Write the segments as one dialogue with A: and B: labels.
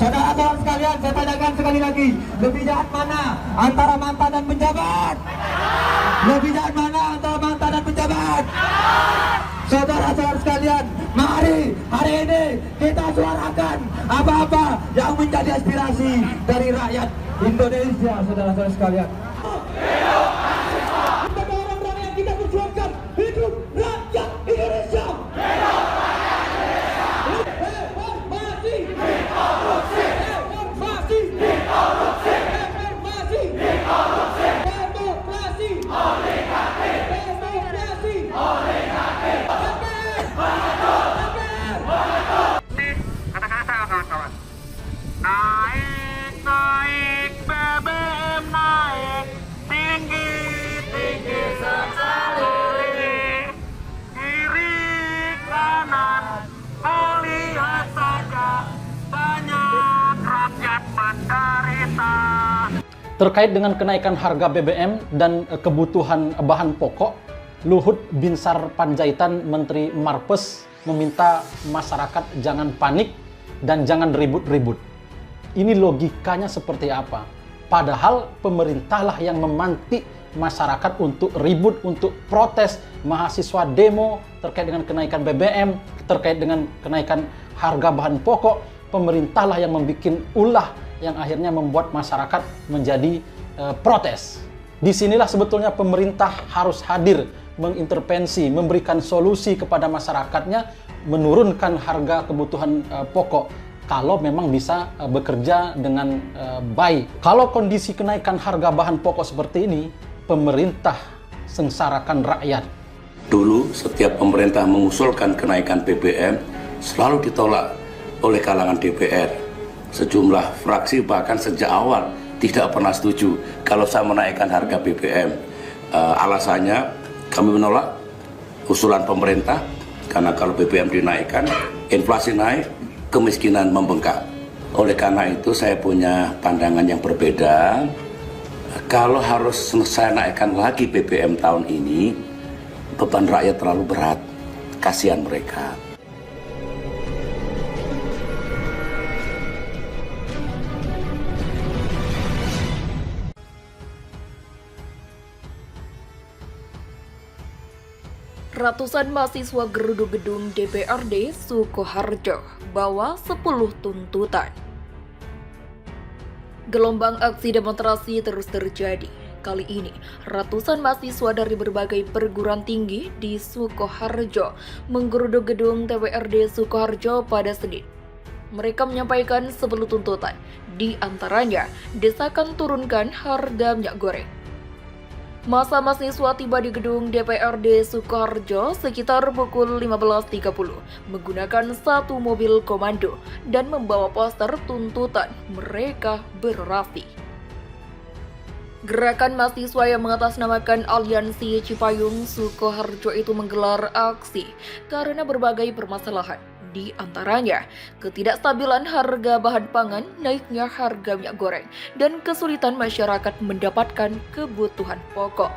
A: Saudara-saudara sekalian, saya tanyakan sekali lagi, lebih jahat mana antara mantan dan penjabat? Lebih jahat mana antara mantan dan penjabat? Saudara-saudara sekalian, mari hari ini kita suarakan apa-apa yang menjadi aspirasi dari rakyat Indonesia, saudara-saudara sekalian. Orang-orang yang kita perjuangkan, hidup rakyat Indonesia.
B: Naik BBM naik tinggi sekali, kiri kanan melihat saja banyak rakyat menderita.
C: Terkait dengan kenaikan harga BBM dan kebutuhan bahan pokok, Luhut Binsar Panjaitan, Menteri Marpes, meminta masyarakat jangan panik dan jangan ribut-ribut. Ini logikanya seperti apa? Padahal pemerintahlah yang memantik masyarakat untuk ribut, untuk protes, mahasiswa demo terkait dengan kenaikan BBM, terkait dengan kenaikan harga bahan pokok. Pemerintahlah yang membuat ulah yang akhirnya membuat masyarakat menjadi protes. Disinilah sebetulnya pemerintah harus hadir, mengintervensi, memberikan solusi kepada masyarakatnya, menurunkan harga kebutuhan pokok kalau memang bisa bekerja dengan baik. Kalau kondisi kenaikan harga bahan pokok seperti ini, pemerintah sengsarakan rakyat.
D: Dulu setiap pemerintah mengusulkan kenaikan BBM selalu ditolak oleh kalangan DPR. Sejumlah fraksi bahkan sejak awal tidak pernah setuju kalau saya menaikkan harga BBM. Alasannya kami menolak usulan pemerintah karena kalau BBM dinaikkan, inflasi naik, kemiskinan membengkak. Oleh karena itu saya punya pandangan yang berbeda. Kalau harus saya naikkan lagi BBM tahun ini, beban rakyat terlalu berat. Kasihan mereka.
E: Ratusan mahasiswa geruduk gedung DPRD Sukoharjo bawa 10 tuntutan. Gelombang aksi demonstrasi terus terjadi. Kali ini, ratusan mahasiswa dari berbagai perguruan tinggi di Sukoharjo menggeruduk gedung DPRD Sukoharjo pada Senin. Mereka menyampaikan 10 tuntutan, di antaranya desakan turunkan harga minyak goreng. Masa mahasiswa tiba di gedung DPRD Sukoharjo sekitar pukul 15.30 menggunakan satu mobil komando dan membawa poster tuntutan mereka berorasi. Gerakan mahasiswa yang mengatasnamakan Aliansi Cipayung Sukoharjo itu menggelar aksi karena berbagai permasalahan. Di antaranya, ketidakstabilan harga bahan pangan, naiknya harga minyak goreng, dan kesulitan masyarakat mendapatkan kebutuhan pokok.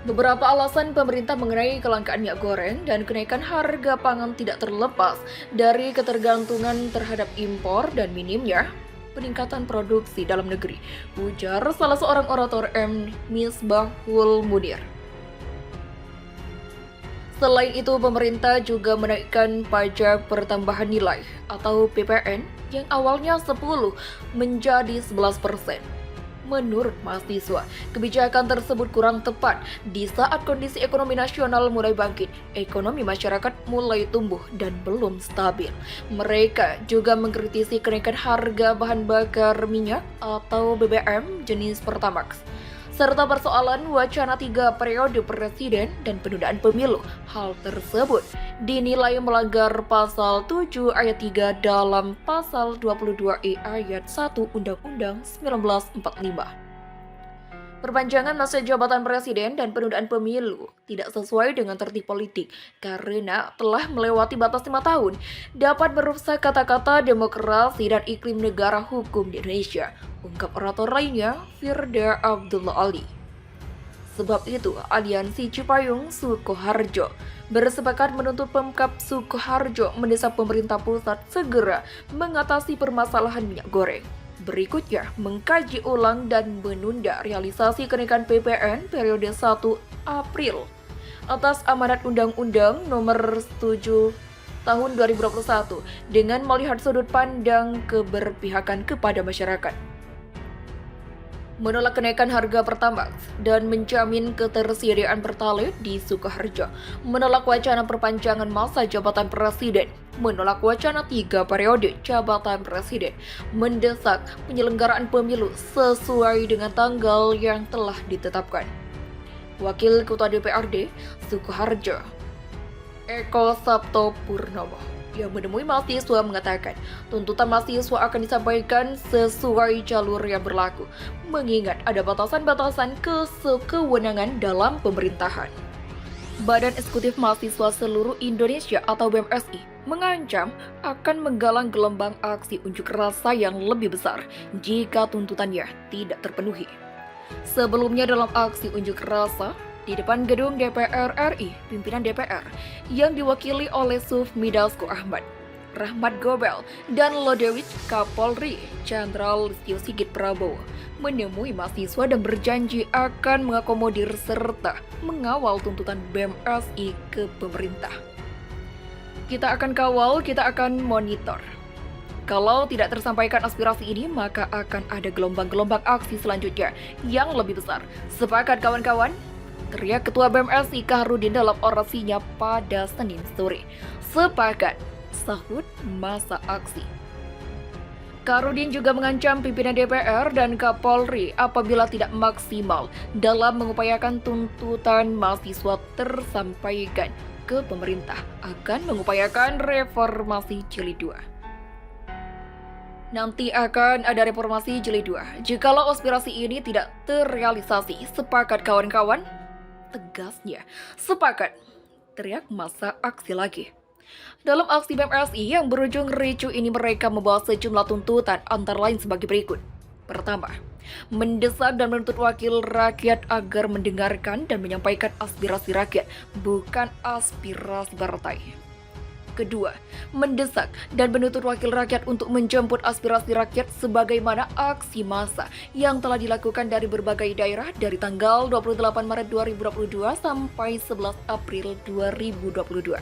E: Beberapa alasan pemerintah mengenai kelangkaan minyak goreng dan kenaikan harga pangan tidak terlepas dari ketergantungan terhadap impor dan minimnya peningkatan produksi dalam negeri, ujar salah seorang orator M. Misbahul Munir. Selain itu, pemerintah juga menaikkan pajak pertambahan nilai atau PPN yang awalnya 10 menjadi 11%. Menurut mahasiswa, kebijakan tersebut kurang tepat di saat kondisi ekonomi nasional mulai bangkit, ekonomi masyarakat mulai tumbuh dan belum stabil. Mereka juga mengkritisi kenaikan harga bahan bakar minyak atau BBM jenis Pertamax, serta persoalan wacana 3 periode presiden dan penundaan pemilu. Hal tersebut dinilai melanggar pasal 7 ayat 3 dalam pasal 22E ayat 1 Undang-Undang 1945. Perpanjangan masa jabatan presiden dan penundaan pemilu tidak sesuai dengan tertib politik karena telah melewati batas 5 tahun, dapat merusak kata-kata demokrasi dan iklim negara hukum di Indonesia, ungkap orator lainnya, Firda Abdullah Ali. Sebab itu, Aliansi Cipayung Sukoharjo bersepakat menuntut Pemkab Sukoharjo mendesak pemerintah pusat segera mengatasi permasalahan minyak goreng. Berikutnya, mengkaji ulang dan menunda realisasi kenaikan PPN periode 1 April atas amanat Undang-Undang Nomor 7 Tahun 2021 dengan melihat sudut pandang keberpihakan kepada masyarakat. Menolak kenaikan harga Pertamax dan menjamin ketersediaan Pertalite di Sukoharjo, menolak wacana perpanjangan masa jabatan presiden, menolak wacana 3 periode jabatan presiden, mendesak penyelenggaraan pemilu sesuai dengan tanggal yang telah ditetapkan. Wakil Ketua DPRD Sukoharjo, Eko Sabto Purnomo, yang menemui mahasiswa mengatakan tuntutan mahasiswa akan disampaikan sesuai jalur yang berlaku, mengingat ada batasan-batasan kewenangan dalam pemerintahan. Badan Eksekutif Mahasiswa Seluruh Indonesia atau BMSI mengancam akan menggalang gelombang aksi unjuk rasa yang lebih besar jika tuntutannya tidak terpenuhi. Sebelumnya dalam aksi unjuk rasa di depan gedung DPR RI, pimpinan DPR yang diwakili oleh Sufmi Dasko Ahmad, Rahmat Gobel, dan Lodewijk Kapolri Jenderal Listio Sigit Prabowo menemui mahasiswa dan berjanji akan mengakomodir serta mengawal tuntutan BMSI ke pemerintah. Kita akan kawal, kita akan monitor. Kalau tidak tersampaikan aspirasi ini, maka akan ada gelombang-gelombang aksi selanjutnya yang lebih besar. Sepakat kawan-kawan? Teriak Ketua BMSI Kaharudin dalam orasinya pada Senin sore. Sepakat, sahut masa aksi. Kaharudin juga mengancam pimpinan DPR dan Kapolri apabila tidak maksimal dalam mengupayakan tuntutan mahasiswa tersampaikan ke pemerintah akan mengupayakan reformasi jilid 2. Nanti akan ada reformasi jilid 2 jikalau aspirasi ini tidak terrealisasi. Sepakat kawan-kawan? Tegasnya, sepakat, teriak masa aksi lagi. Dalam aksi BMSI yang berujung ricuh ini, mereka membawa sejumlah tuntutan antara lain sebagai berikut. Pertama, mendesak dan menuntut wakil rakyat agar mendengarkan dan menyampaikan aspirasi rakyat, bukan aspirasi partai. Kedua, mendesak dan menuntut wakil rakyat untuk menjemput aspirasi rakyat sebagaimana aksi massa yang telah dilakukan dari berbagai daerah dari tanggal 28 Maret 2022 sampai 11 April 2022.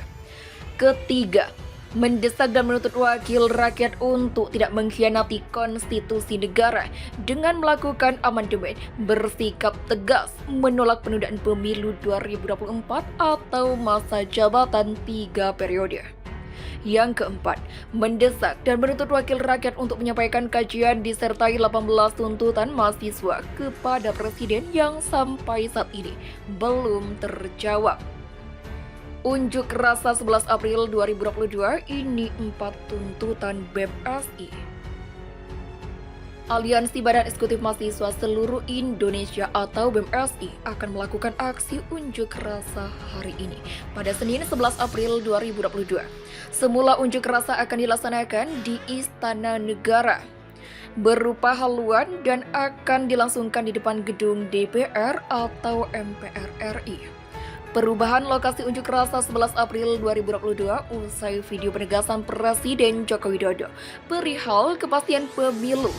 E: Ketiga, mendesak dan menuntut wakil rakyat untuk tidak mengkhianati konstitusi negara dengan melakukan amandemen, bersikap tegas menolak penundaan pemilu 2024 atau masa jabatan 3 periode. Yang keempat, mendesak dan menuntut wakil rakyat untuk menyampaikan kajian disertai 18 tuntutan mahasiswa kepada Presiden yang sampai saat ini belum terjawab. Unjuk rasa 11 April 2022 ini 4 tuntutan BMSI. Aliansi Badan Eksekutif Mahasiswa Seluruh Indonesia atau BMSI akan melakukan aksi unjuk rasa hari ini pada Senin 11 April 2022. Semula unjuk rasa akan dilaksanakan di Istana Negara berupa haluan dan akan dilangsungkan di depan gedung DPR atau MPR RI. Perubahan lokasi unjuk rasa 11 April 2022 usai video penegasan Presiden Joko Widodo perihal kepastian pemilu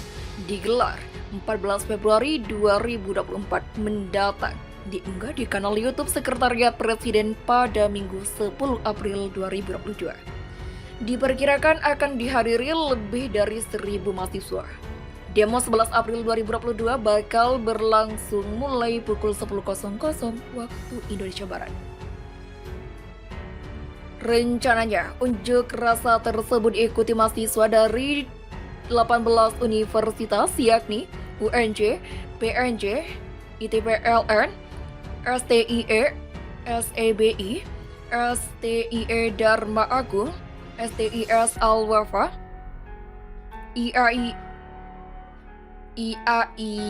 E: digelar 14 Februari 2024 mendatang diunggah di kanal YouTube Sekretariat Presiden pada Minggu 10 April 2022. Diperkirakan akan dihadiri lebih dari 1.000 mahasiswa. Demo 11 April 2022 bakal berlangsung mulai pukul 10.00 waktu Indonesia Barat. Rencananya, unjuk rasa tersebut diikuti mahasiswa dari 18 universitas yakni UNJ, PNJ, ITPLN, STIE, SEBI, STIE Dharma Agung, STIS Al-Wafa, IAI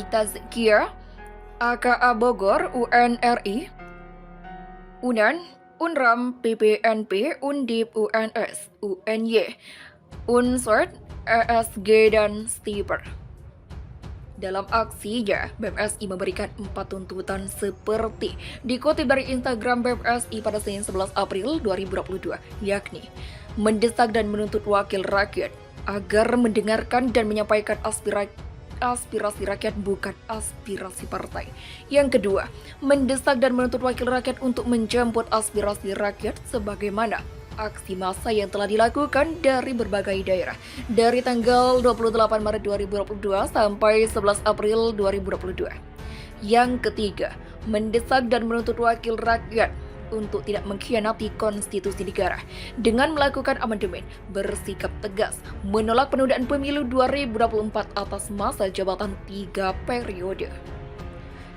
E: Tazkiyah, AKA Bogor, UNRI, UNAN, UNRAM, PPNP, Undip, UNS, UNY, Unsur, ESG, dan Stiper. Dalam aksinya, BMSI memberikan 4 tuntutan seperti dikutip dari Instagram BMSI pada Senin 11 April 2022, yakni mendesak dan menuntut wakil rakyat agar mendengarkan dan menyampaikan aspirasi rakyat, bukan aspirasi partai. Yang kedua, mendesak dan menuntut wakil rakyat untuk menjemput aspirasi rakyat sebagaimana aksi massa yang telah dilakukan dari berbagai daerah dari tanggal 28 Maret 2022 sampai 11 April 2022. Yang ketiga, mendesak dan menuntut wakil rakyat untuk tidak mengkhianati konstitusi negara dengan melakukan amandemen, bersikap tegas, menolak penundaan pemilu 2024 atas masa jabatan 3 periode.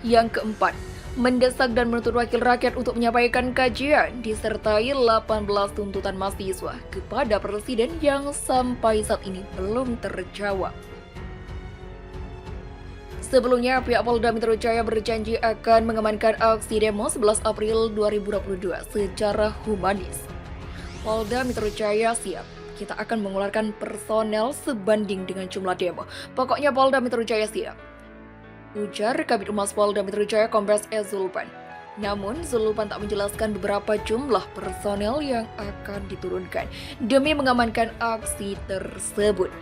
E: Yang keempat, mendesak dan menuntut wakil rakyat untuk menyampaikan kajian disertai 18 tuntutan mahasiswa kepada Presiden yang sampai saat ini belum terjawab. Sebelumnya, pihak Polda Metro Jaya berjanji akan mengamankan aksi demo 11 April 2022 secara humanis. Polda Metro Jaya siap. Kita akan mengeluarkan personel sebanding dengan jumlah demo. Pokoknya Polda Metro Jaya siap, ujar Kabid Humas Polda Metro Jaya Kombes E. Zulpan. Namun, Zulpan tak menjelaskan beberapa jumlah personel yang akan diturunkan demi mengamankan aksi tersebut.